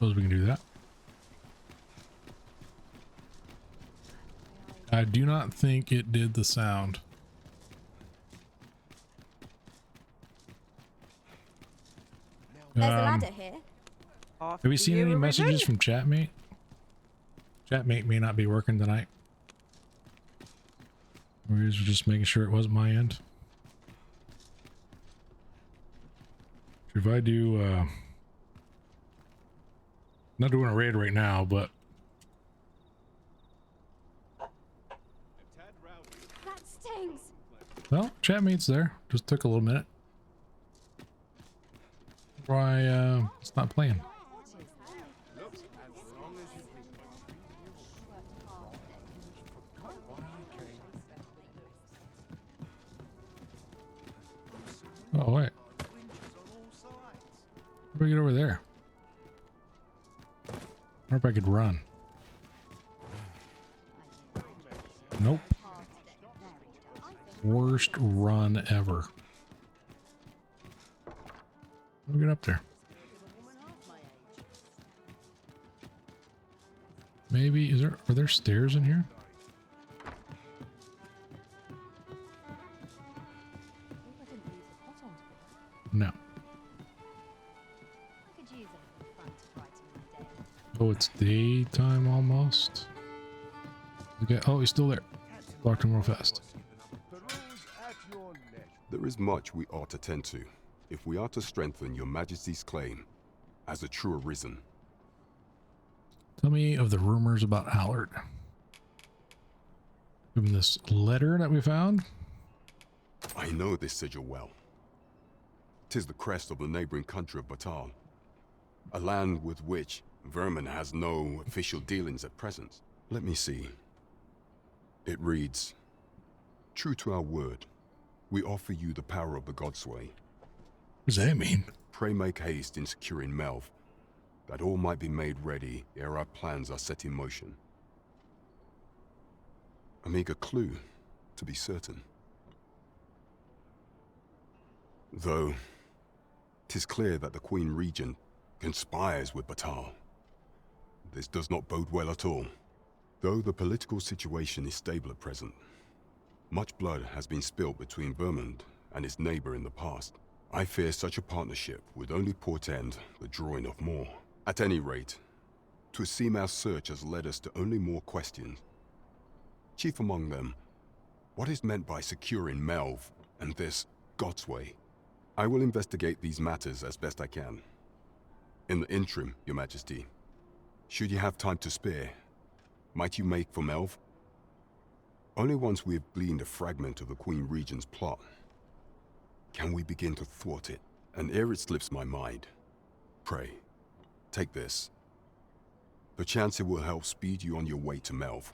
Suppose we can do that. I do not think it did the sound. There's a ladder here. Have you seen any messages from chatmate? Chatmate may not be working tonight. We're just making sure it wasn't my end. If I do, not doing a raid right now, but That stings. well, chatmate's there. Just took a little minute. Why, it's not playing. Oh, wait. How do we get over there? I wonder if I could run. Nope. Worst run ever. How do we get up there? Maybe, are there stairs in here? No. Oh, it's daytime almost. Okay. Oh, he's still there. Locked him real fast. There is much we ought to tend to, if we are to strengthen your Majesty's claim as a true Arisen. Tell me of the rumors about Allard. From this letter that we found? I know this sigil well. 'Tis the crest of the neighboring country of Batal, a land with which Vermin has no official dealings at present. Let me see. It reads, "True to our word, we offer you the power of the Godsway. What does that mean? Pray make haste in securing Melv, that all might be made ready ere our plans are set in motion." A meager clue, to be certain. Though, 'tis clear that the Queen Regent conspires with Batal. This does not bode well at all. Though the political situation is stable at present, much blood has been spilled between Vermund and its neighbor in the past. I fear such a partnership would only portend the drawing of more. At any rate, 'twould seem our search has led us to only more questions. Chief among them, what is meant by securing Melv and this Godsway? I will investigate these matters as best I can. In the interim, Your Majesty, should you have time to spare, might you make for Melv? Only once we have gleaned a fragment of the Queen Regent's plot can we begin to thwart it. And ere it slips my mind, pray, take this. Perchance it will help speed you on your way to Melv.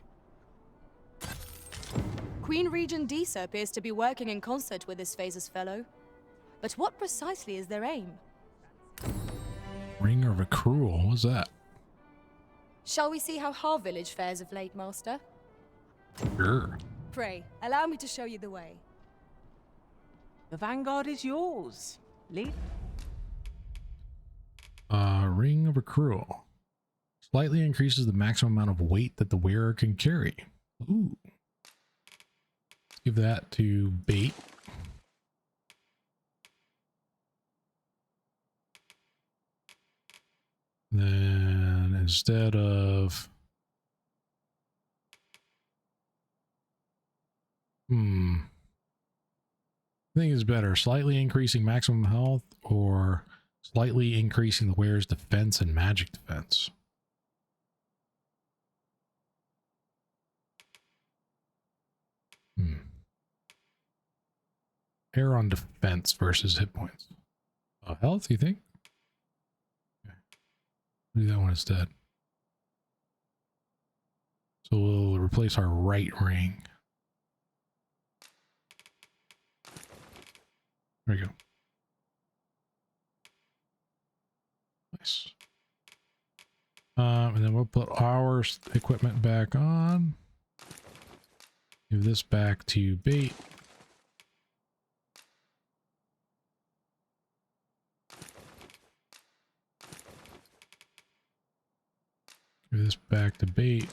Queen Regent Disa appears to be working in concert with this Phases fellow. But what precisely is their aim? Ring of Accrual. What's that? Shall we see how Har Village fares of late, Master? Sure. Pray, allow me to show you the way. The vanguard is yours. Lead. Ring of Accrual. Slightly increases the maximum amount of weight that the wearer can carry. Ooh. Let's give that to Bait. Then instead of I think it's better slightly increasing maximum health or slightly increasing the wearer's defense and magic defense. Err on defense versus hit points. Health, you think? Do that one instead. So we'll replace our right ring. There we go. Nice. And then we'll put our equipment back on. Give this back to Bait. Give this back to bait.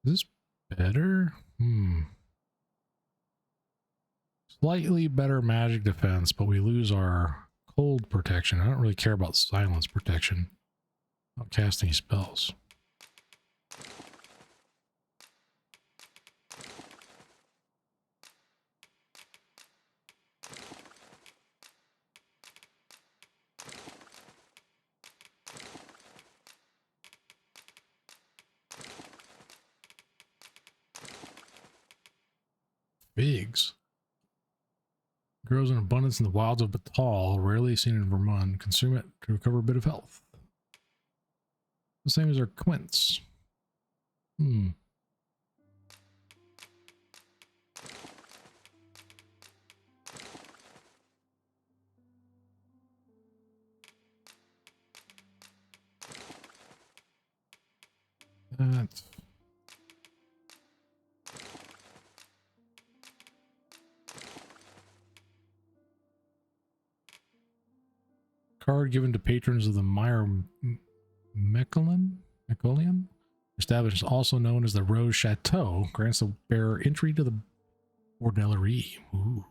Is this better? Slightly better magic defense, but we lose our cold protection. I don't really care about silence protection. I don't cast any spells. Figs. Grows in abundance in the wilds of Batal, rarely seen in Vermont. Consume it to recover a bit of health. The same as our quince. That's card given to patrons of the Meyer Mecolian, established also known as the Rose Chateau, grants the bearer entry to the bordellerie. Ooh.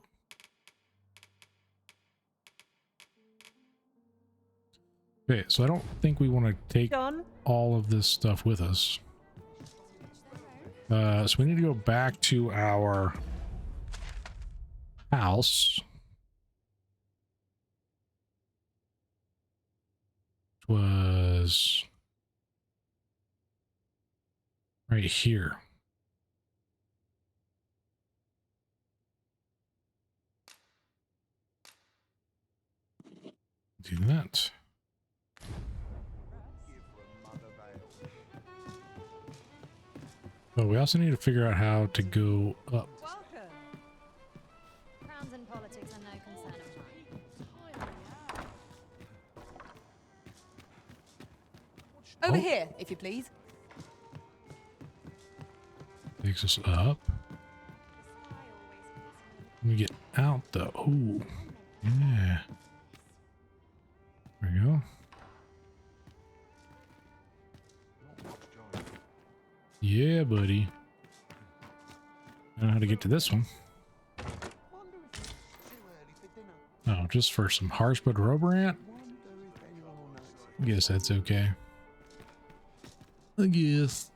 Okay, so I don't think we want to take all of this stuff with us. So we need to go back to our house. Which was right here. Do that. But we also need to figure out how to go up. Crowns and politics are no concern of mine. Over here, if you please. Takes us up. Let me get out though. Ooh. Yeah. There we go. Yeah, buddy. I know how to get to this one. Oh, just for some Harshbud Roborant? I guess that's okay. I guess.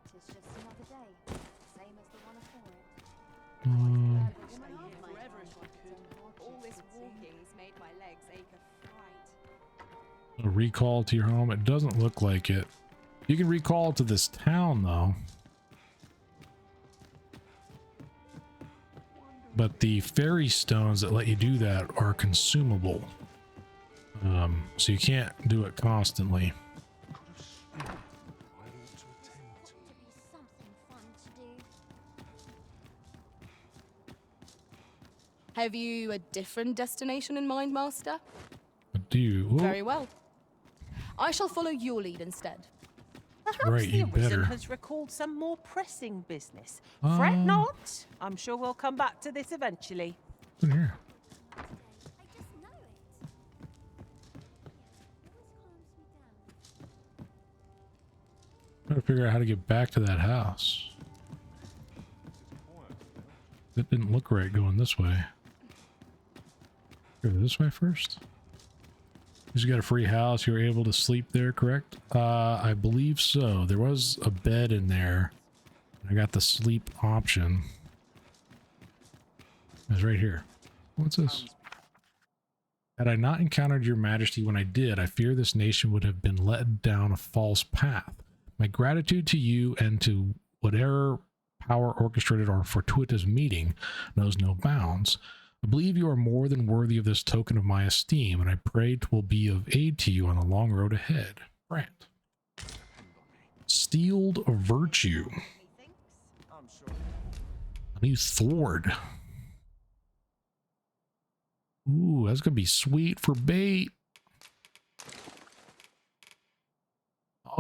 It's just another day, same as the one before it. All this walking's made my legs ache of fright. A recall to your home. It doesn't look like it. You can recall to this town though. But the fairy stones that let you do that are consumable. So you can't do it constantly. Something fun to do. Have you a different destination in mind, Master? But do you? Ooh, Very well. I shall follow your lead instead. Perhaps right, the you Arisen better. has recalled some more pressing business. Um, Fret not. I'm sure we'll come back to this eventually. what's in here? I just know it. It always calms me down. Trying to figure out how to get back to that house. That didn't look right going this way. Go this way first. You got a free house. You were able to sleep there, correct? I believe so. There was a bed in there. I got the sleep option. It's right here. What's this? Had I not encountered your majesty when I did, I fear this nation would have been led down a false path. My gratitude to you and to whatever power orchestrated our fortuitous meeting knows no bounds. I believe you are more than worthy of this token of my esteem, and I pray 'twill be of aid to you on the long road ahead. Brant. Steeled Virtue. A new sword. Ooh, that's gonna be sweet for bait.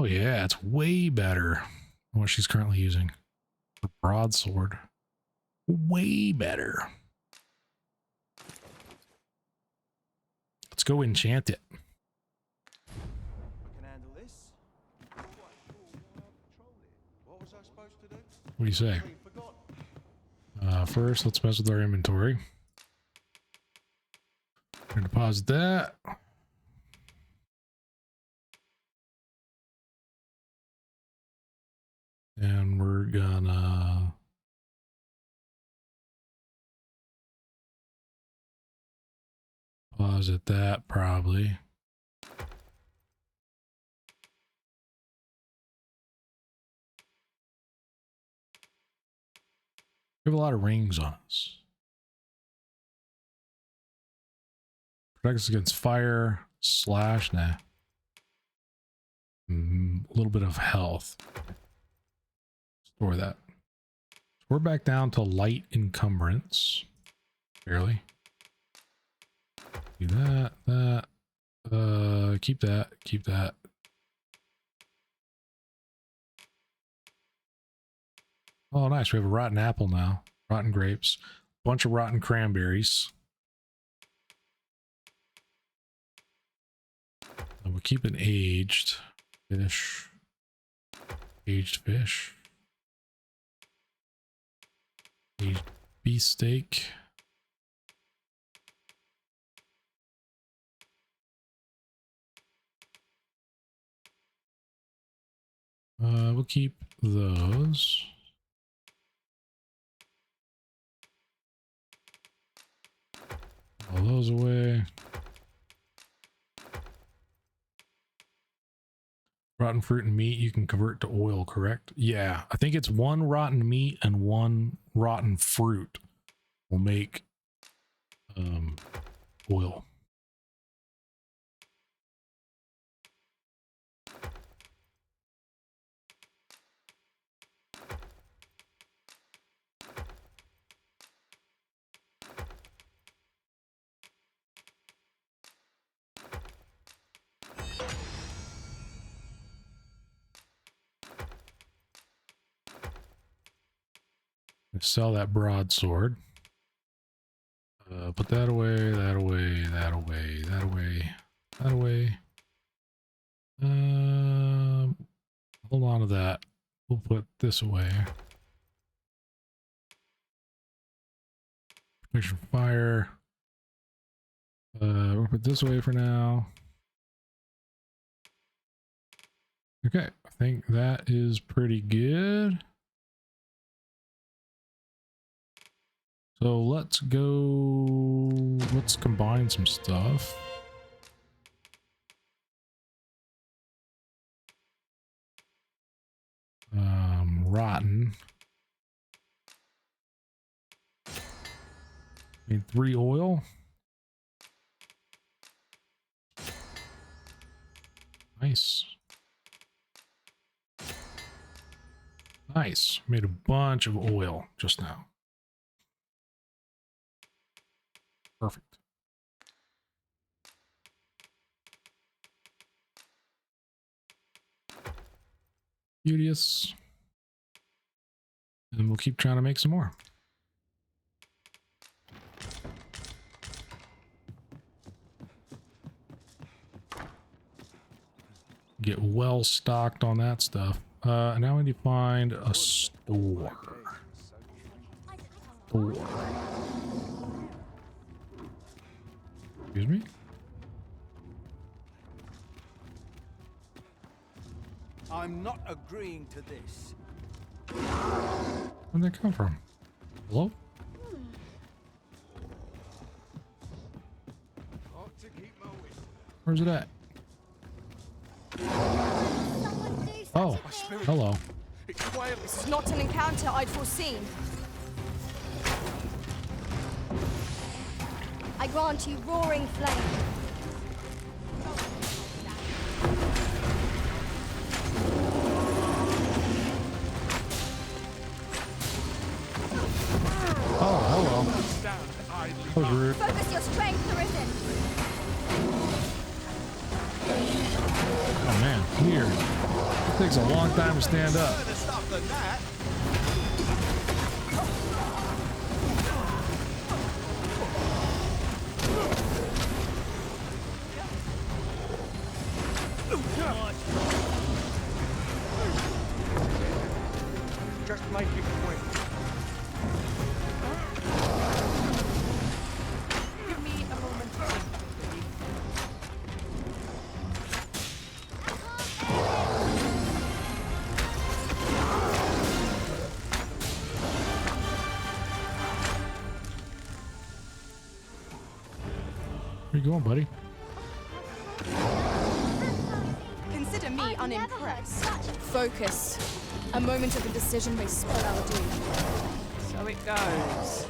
Oh yeah, it's way better than what she's currently using. The broadsword. Way better. Let's go enchant it. I can handle this. What was I supposed to do? What do you say? Forgot. First, let's mess with our inventory. Gonna deposit that. And we're gonna deposit that probably. We have a lot of rings on us. Protects us against fire, slash, nah. A little bit of health. Store that. So we're back down to light encumbrance. Barely. Do that, keep that. Oh, nice. We have a rotten apple now. Rotten grapes. Bunch of rotten cranberries. And we'll keep an aged fish. Aged fish. Aged beefsteak. We'll keep those. All those away. Rotten fruit and meat you can convert to oil, correct? Yeah, I think it's one rotten meat and one rotten fruit will make oil. Sell that broadsword. Put that away, that away, that away, that away, that away. Hold on to that. We'll put this away. Protection from fire. We'll put this away for now. Okay, I think that is pretty good. So let's go, let's combine some stuff. Rotten. Need 3 oil. Nice. Nice. Made a bunch of oil just now. Perfect. Beauteous. And we'll keep trying to make some more. Get well stocked on that stuff. Now we need to find a store. Excuse me? I'm not agreeing to this. Where'd they come from? Hello? Where's it at? Oh, hello. This is not an encounter I'd foreseen. I grant you roaring flame. Oh, hello. That was rude. Focus your strength, Arisen. Oh man, weird. Takes a long time to stand up. Further stuff than that. Just make it quick. Give me a moment to think, please. Where you going, buddy? Consider me I've never heard unimpressed. such Focus. A moment of indecision may spell our doom. So it goes.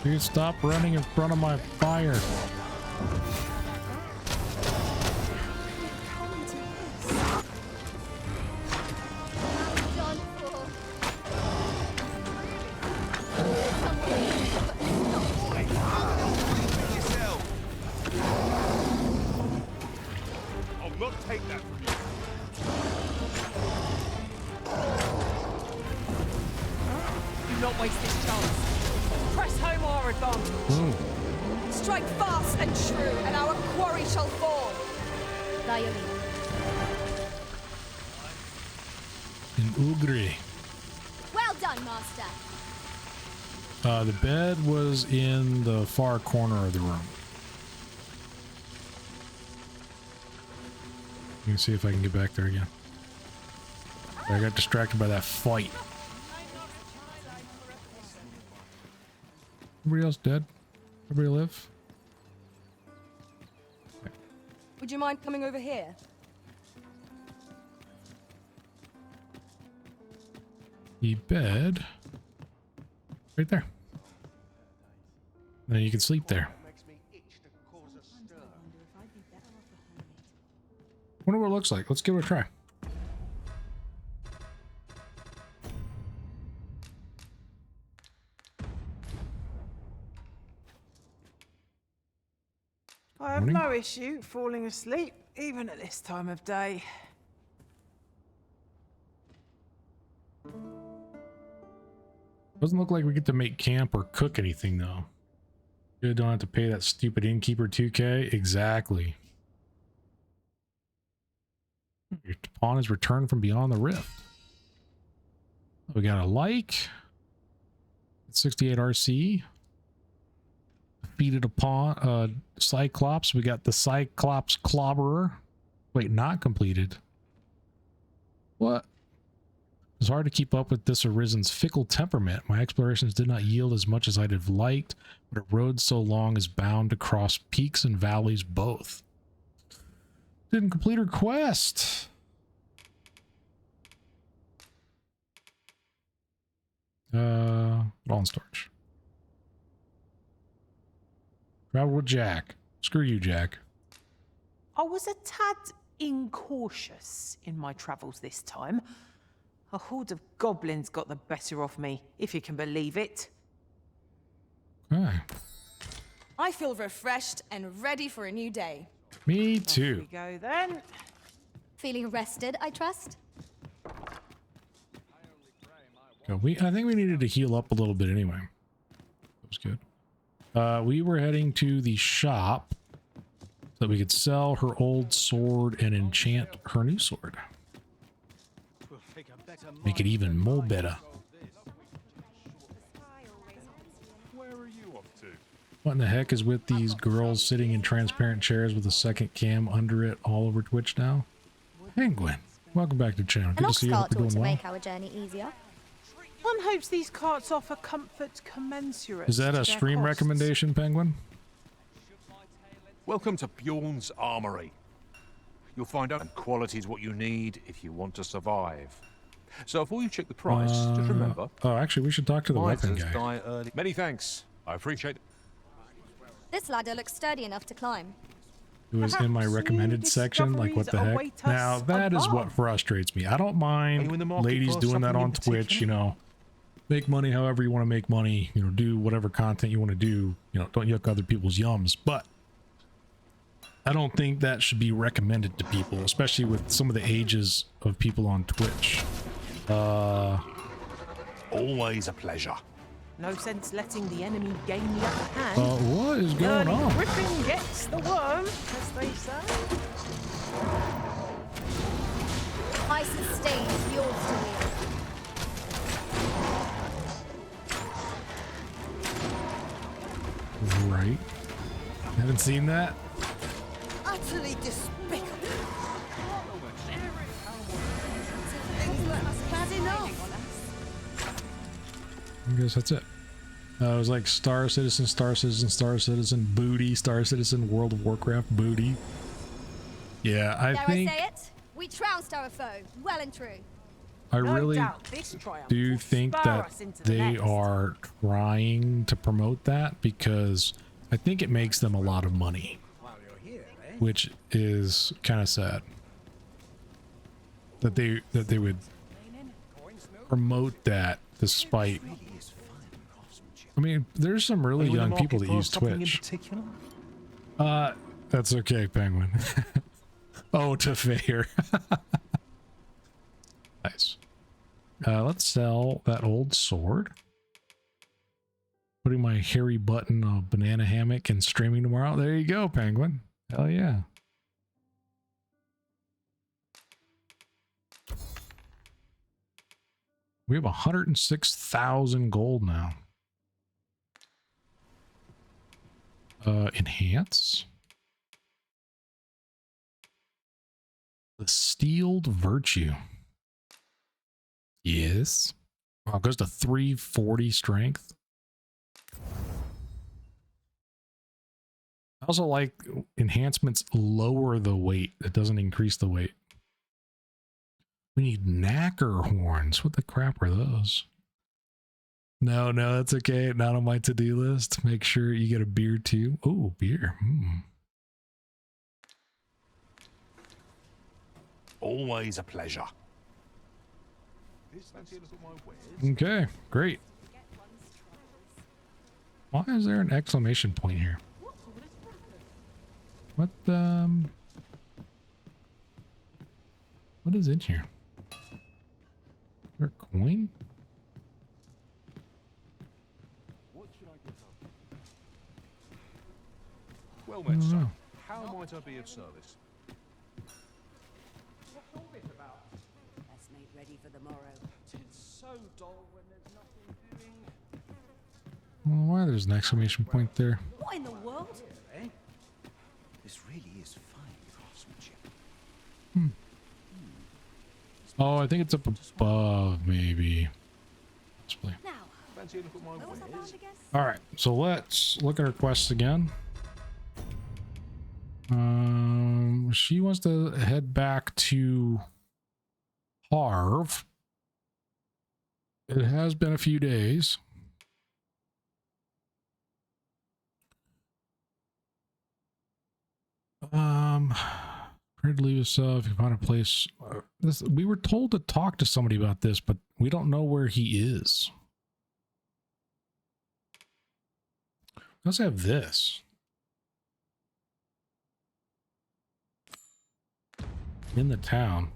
Dude, stop running in front of my fire. done for. Yourself. I'll not take that from you. Do not waste this chance. Press home or advance. Boom. Strike fast and true, and our quarry shall fall. Diary. In Ugri. Well done, Master. The bed was in the far corner of the room. Let me see if I can get back there again. I got distracted by that fight. Everybody else dead? Everybody live? Would you mind coming over here? The bed. Right there. Then you can sleep there. Makes me itch to cause a stir. Wonder what it looks like. Let's give it a try. I have Morning. no issue falling asleep, even at this time of day. Doesn't look like we get to make camp or cook anything though. You don't have to pay that stupid innkeeper 2K. Exactly. Your pawn is returned from beyond the rift. We got a like. 68 RC. Defeated a pawn, Cyclops. We got the Cyclops Clobberer. Wait, not completed. What? It's hard to keep up with this Arisen's fickle temperament. My explorations did not yield as much as I'd have liked, but a road so long is bound to cross peaks and valleys both. Didn't complete her quest. All in storage. Travel with Jack. Screw you, Jack. I was a tad incautious in my travels this time. A horde of goblins got the better of me, if you can believe it. Okay. I feel refreshed and ready for a new day. Me Off too. we go then. Feeling rested, I trust? Okay, I think we needed to heal up a little bit anyway. That was good. We were heading to the shop so that we could sell her old sword and enchant her new sword. Make it even more better. Where are you off to? What in the heck is with these girls sitting in transparent chairs with a second cam under it all over Twitch now? Penguin, welcome back to the channel. An Good to ox see you. Hope cart you're ought to doing well. make our journey easier. One hopes these carts offer comfort commensurate. Is that to a their stream costs. recommendation, Penguin? Welcome to Bjorn's Armory. You'll find out qualities what you need if you want to survive. So before you check the price, just remember, Oh, actually, we should talk to the weapon miters guy. die early. Many thanks. I appreciate it. This ladder looks sturdy enough to climb. It was in my Perhaps recommended new section. Like, what the discoveries heck? await us Now, that is what above. frustrates me. I don't Are you in mind the market ladies for doing that something on in Twitch, particular? you know. Make money however you want to make money. You know, do whatever content you want to do. You know, don't yuck other people's yums. But I don't think that should be recommended to people, especially with some of the ages of people on Twitch. Always a pleasure. No sense letting the enemy gain the upper hand. What is The going early on? griffin gets the worm, as they say. Ice's stain is yours to wield. Right. Haven't seen that. Utterly despicable. I guess that's it. It was like Star Citizen, Star Citizen, Star Citizen, booty, Star Citizen, World of Warcraft, booty. Yeah, I Dare think I say it? We trounced our foe, well and true. I No really doubt this triumph do will think spur that us into the they next. are trying to promote that because I think it makes them a lot of money, which is kind of sad that they would promote that despite. I mean, there's some really young people that use Twitch. That's okay, Penguin. Oh, to fair. Nice. Let's sell that old sword. Putting my hairy button on a banana hammock and streaming tomorrow. There you go, Penguin. Hell yeah. We have 106,000 gold now. Enhance. The Steeled Virtue. Yes. Wow, it goes to 340 strength. I also like enhancements lower the weight. It doesn't increase the weight. We need knacker horns. What the crap are those? No, that's okay. Not on my to-do list. Make sure you get a beer too. Oh, beer. Always a pleasure. Okay, great. Why is there an exclamation point here? What is in here? Is there a coin? What should I get up? Well met, sir. How might I be of service? What's all this about? Let's make ready for the morrow. It's so dull when there's nothing doing. Well, why there's an exclamation point there? What in the world? Eh? This really is fine craftsmanship. Oh, I think it's up above, maybe. Possibly. Now, Fancy a look at my where was I bound wares? again? All right, so let's look at her quests again. She wants to head back to Harv. It has been a few days. Prepared to leave us if you find a place. We were told to talk to somebody about this, but we don't know where he is. Let's have this. In the town.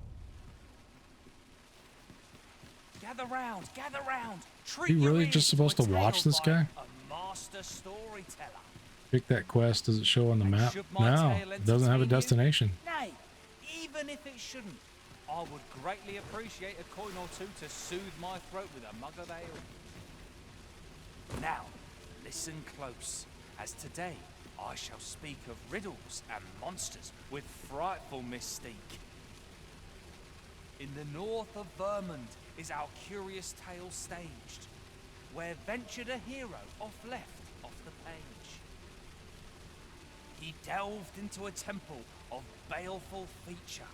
Gather round, gather round. Are you really just supposed to watch this guy? A master storyteller. Pick that quest. Does it show on the map? Should my No, tale it doesn't have a entertain you? destination. Nay, even if it shouldn't, I would greatly appreciate a coin or two to soothe my throat with a mug of ale. Now, listen close, as today I shall speak of riddles and monsters with frightful mystique. In the north of Vermund is our curious tale staged, where ventured a hero off the page. He delved into a temple of baleful feature,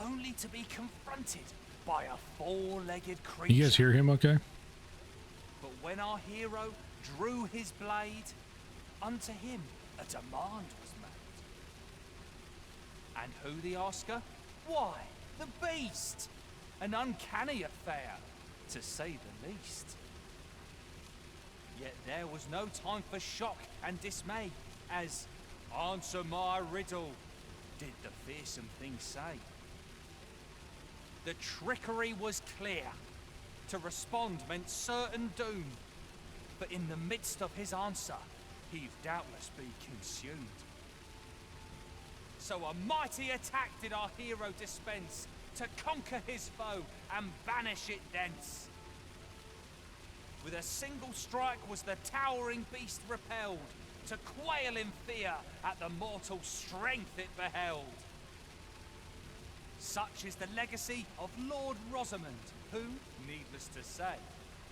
only to be confronted by a four-legged creature. You guys hear him okay? But when our hero drew his blade, unto him a demand was made. And who the asker? Why, the beast! An uncanny affair, to say the least. Yet there was no time for shock and dismay, as Answer my riddle, did the fearsome thing say. The trickery was clear. To respond meant certain doom. But in the midst of his answer, he'd doubtless be consumed. So a mighty attack did our hero dispense to conquer his foe and banish it thence. With a single strike was the towering beast repelled, to quail in fear at the mortal strength it beheld. Such is the legacy of Lord Rosamond, who, needless to say,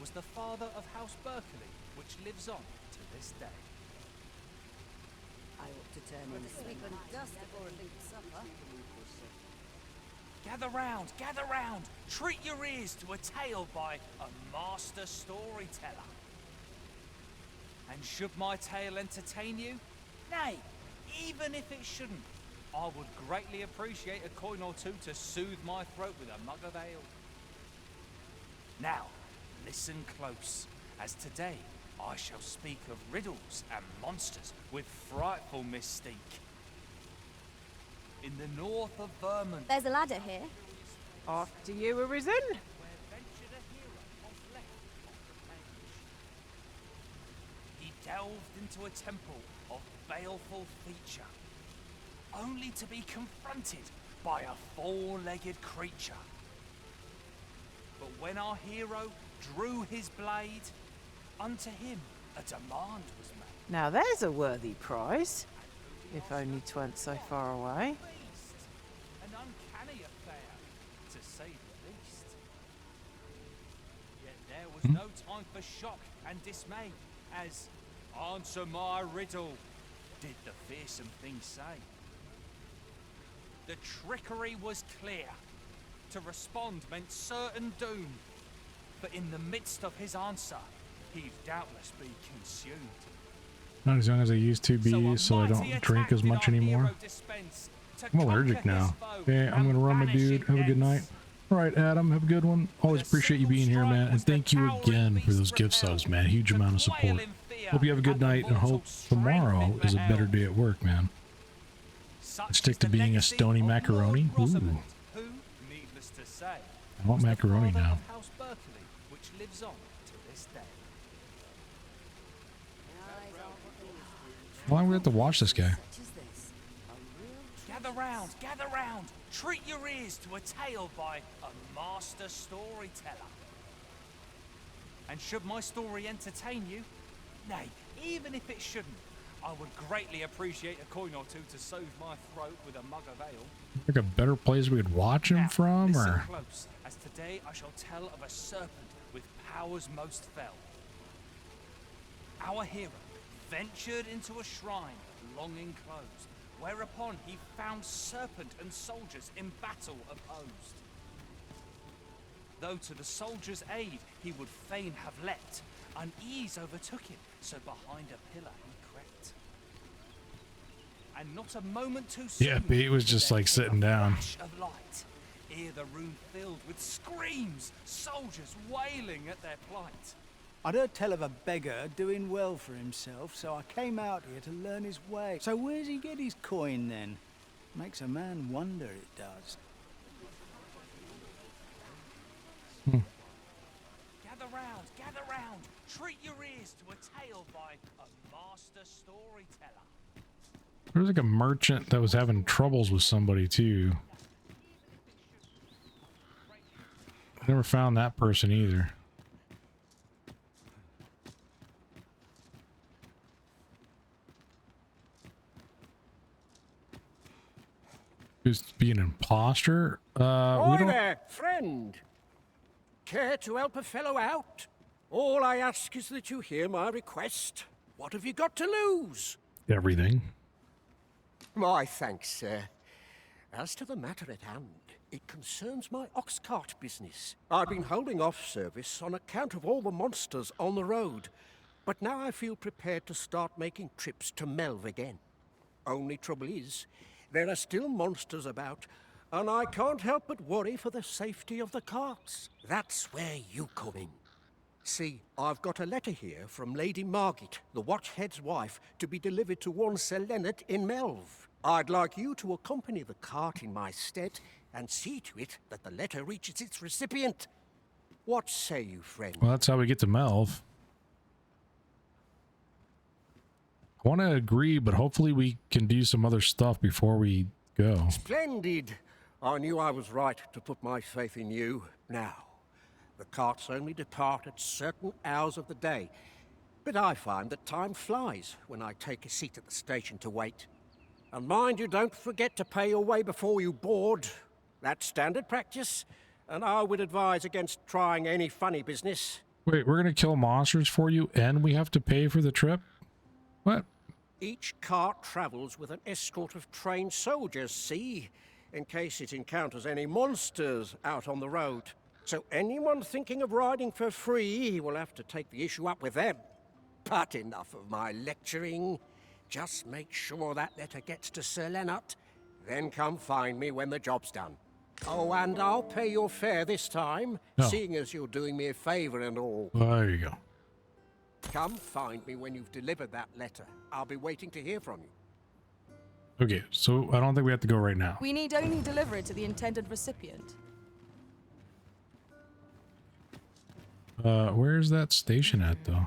was the father of House Berkeley, which lives on to this day. I ought to turn in sweep and dust before a late supper. Gather round, treat your ears to a tale by a master storyteller. And should my tale entertain you? Nay, even if it shouldn't, I would greatly appreciate a coin or two to soothe my throat with a mug of ale. Now, listen close, as today I shall speak of riddles and monsters with frightful mystique. In the north of Vermont, There's a ladder here. After you, Arisen. where ventured a hero of length of the page. He delved into a temple of baleful feature, only to be confronted by a four-legged creature. But when our hero drew his blade, unto him a demand was made. Now there's a worthy prize. If only 'tweren't so far away. Beast, an uncanny affair, to say the least. Yet there was no time for shock and dismay, as answer my riddle, did the fearsome thing say. The trickery was clear. To respond meant certain doom. But in the midst of his answer, he'd doubtless be consumed. Not as young as I used to be, so I don't drink as much anymore. I'm allergic now. Okay, I'm gonna run, my dude. Have a good night. All right, Adam, have a good one. Always appreciate you being here, man. And thank you again for those gift subs, man. Huge amount of support. Hope you have a good night, and hope tomorrow is a better day at work, man. Stick to being a stony macaroni. Ooh. I want macaroni now. House Berkeley, which lives on to this day. How long do we have to watch this guy? Such as this. A real Gather round, treat your ears to a tale by a master storyteller. And should my story entertain you, nay, even if it shouldn't, I would greatly appreciate a coin or two to soothe my throat with a mug of ale. Like a better place we could watch him Now, from, listen or close, as today I shall tell of a serpent with powers most fell. Our hero ventured into a shrine long enclosed, whereupon he found serpent and soldiers in battle opposed. Though to the soldiers' aid he would fain have leapt, unease overtook him, so behind a pillar he crept. And not a moment too soon. yeah, Pete was just there like came sitting a down. flash of light, ere the room filled with screams, soldiers wailing at their plight. I'd heard tell of a beggar doing well for himself, so I came out here to learn his way. So where's he get his coin then? Makes a man wonder, it does. Gather round, treat your ears to a tale by a master storyteller. There was like a merchant that was having troubles with somebody too. Never found that person either. Just be an imposter? We don't. There, friend. Care to help a fellow out? All I ask is that you hear my request. What have you got to lose? Everything. My thanks, sir. As to the matter at hand, it concerns my ox cart business. I've been holding off service on account of all the monsters on the road, but now I feel prepared to start making trips to Melv again. Only trouble is, there are still monsters about, and I can't help but worry for the safety of the carts. That's where you come in. See, I've got a letter here from Lady Margit, the Watchhead's wife, to be delivered to one Sir Leonard in Melv. I'd like you to accompany the cart in my stead and see to it that the letter reaches its recipient. What say you, friend? Well, that's how we get to Melv. I want to agree, but hopefully we can do some other stuff before we go. Splendid! I knew I was right to put my faith in you. Now, the carts only depart at certain hours of the day, but I find that time flies when I take a seat at the station to wait. And mind you, don't forget to pay your way before you board. That's standard practice, and I would advise against trying any funny business. Wait, we're going to kill monsters for you and we have to pay for the trip? What? Each cart travels with an escort of trained soldiers, see? In case it encounters any monsters out on the road. So anyone thinking of riding for free will have to take the issue up with them. But enough of my lecturing. Just make sure that letter gets to Sir Leonard. Then come find me when the job's done. Oh, and I'll pay your fare this time, seeing as you're doing me a favor and all. There you go. Come find me when you've delivered that letter. I'll be waiting to hear from you. Okay, so I don't think we have to go right now. We need only deliver it to the intended recipient. Where's that station at, though?